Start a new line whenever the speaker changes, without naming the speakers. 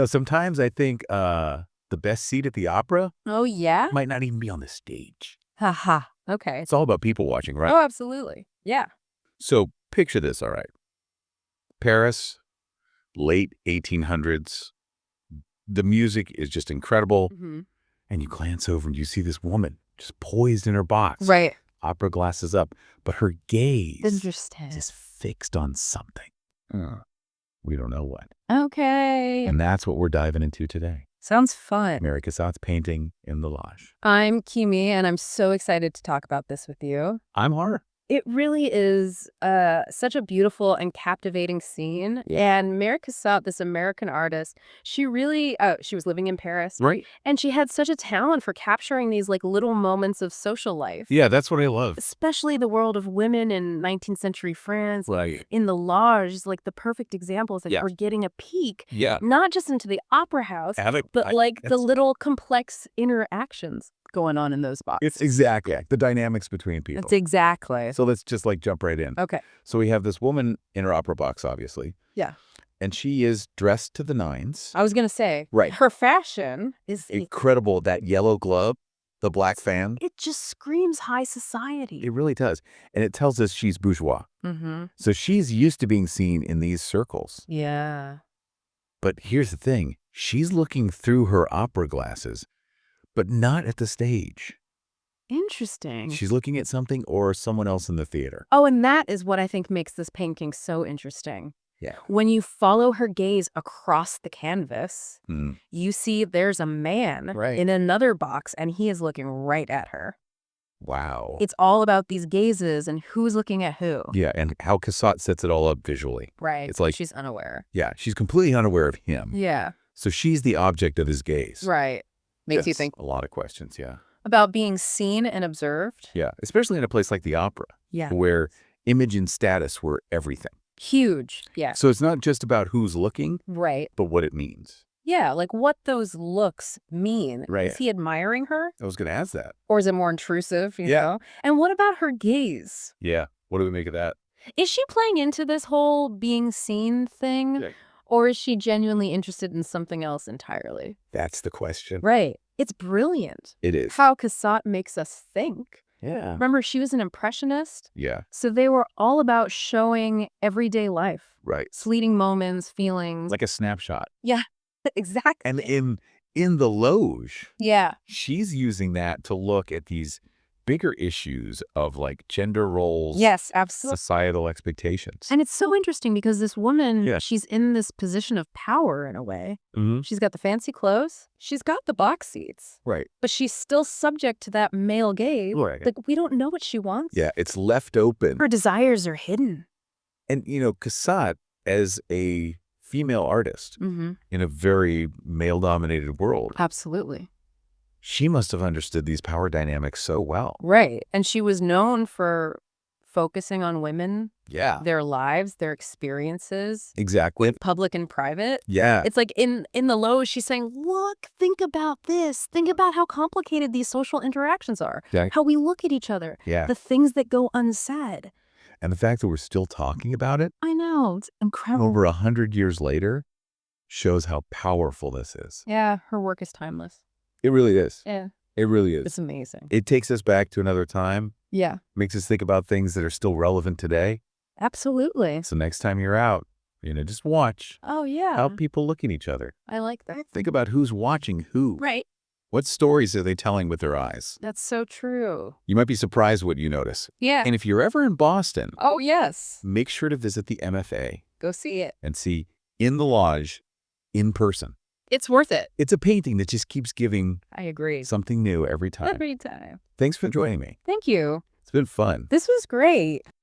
Sometimes I think the best seat at the opera
Oh, yeah?
might not even be on the stage.
Haha. Okay.
It's all about people watching, right?
Oh, absolutely. Yeah.
So picture this, all right. Paris, late 1800s. The music is just incredible.
Mm-hmm.
And you glance over and you see this woman just poised in her box.
Right.
Opera glasses up. But her gaze
Interesting.
is fixed on something. We don't know what.
Okay.
And that's what we're diving into today.
Sounds fun.
Mary Cassatt's painting in the Loge.
I'm Kimi, and I'm so excited to talk about this with you.
I'm Hari.
It really is such a beautiful and captivating scene. And Mary Cassatt, this American artist, she really, she was living in Paris.
Right.
And she had such a talent for capturing these like little moments of social life.
Yeah, that's what I love.
Especially the world of women in 19th century France.
Right.
In the Loge is like the perfect example. Is that we're getting a peek, not just into the opera house, but the little complex interactions going on in those boxes.
It's exactly the dynamics between people.
That's exactly.
So let's just jump right in.
Okay.
So we have this woman in her opera box, obviously.
Yeah.
And she is dressed to the nines.
I was going to say,
right.
Her fashion is
incredible. That yellow glove, the black fan.
It just screams high society.
It really does. And it tells us she's bourgeois.
Mm-hmm.
So she's used to being seen in these circles.
Yeah.
But here's the thing. She's looking through her opera glasses, but not at the stage.
Interesting.
She's looking at something or someone else in the theater.
Oh, and that is what I think makes this painting so interesting.
Yeah.
When you follow her gaze across the canvas, you see there's a man in another box, and he is looking right at her.
Wow.
It's all about these gazes and who's looking at who.
Yeah, and how Cassatt sets it all up visually.
Right.
It's like
she's unaware.
Yeah, she's completely unaware of him.
Yeah.
So she's the object of his gaze.
Right. Makes you think
a lot of questions, yeah.
About being seen and observed.
Yeah, especially in a place like the opera.
Yeah.
Where image and status were everything.
Huge. Yeah.
So it's not just about who's looking.
Right.
But what it means.
Yeah, like what those looks mean.
Right.
Is he admiring her?
I was going to ask that.
Or is it more intrusive, you know? And what about her gaze?
Yeah. What do we make of that?
Is she playing into this whole being seen thing? Yeah. Or is she genuinely interested in something else entirely?
That's the question.
Right. It's brilliant.
It is.
How Cassatt makes us think.
Yeah.
Remember, she was an impressionist.
Yeah.
So they were all about showing everyday life.
Right.
Fleeting moments, feelings.
Like a snapshot.
Yeah, exactly.
And in the Loge, she's using that to look at these bigger issues of like gender roles.
Yes, absolutely.
Societal expectations.
And it's so interesting because this woman, she's in this position of power in a way.
Mm-hmm.
She's got the fancy clothes. She's got the box seats.
Right.
But she's still subject to that male gaze.
Right.
Like, we don't know what she wants.
Yeah, it's left open.
Her desires are hidden.
And, Cassatt, as a female artist in a very male-dominated world.
Absolutely.
She must have understood these power dynamics so well.
Right. And she was known for focusing on women.
Yeah.
Their lives, their experiences.
Exactly.
Public and private.
Yeah.
It's like in the Loge, she's saying, look, think about this. Think about how complicated these social interactions are.
Yeah.
How we look at each other.
Yeah.
The things that go unsaid.
And the fact that we're still talking about it.
I know. It's incredible.
Over 100 years later shows how powerful this is.
Yeah. Her work is timeless.
It really is.
Yeah.
It really is.
It's amazing.
It takes us back to another time.
Yeah.
Makes us think about things that are still relevant today.
Absolutely.
So next time you're out, just watch.
Oh, yeah.
How people look at each other.
I like that.
Think about who's watching who.
Right.
What stories are they telling with their eyes?
That's so true.
You might be surprised what you notice.
Yeah.
And if you're ever in Boston.
Oh, yes.
Make sure to visit the MFA.
Go see it.
And see In the Loge in person.
It's worth it.
It's a painting that just keeps giving
I agree.
something new every time.
Every time.
Thanks for joining me.
Thank you.
It's been fun.
This was great.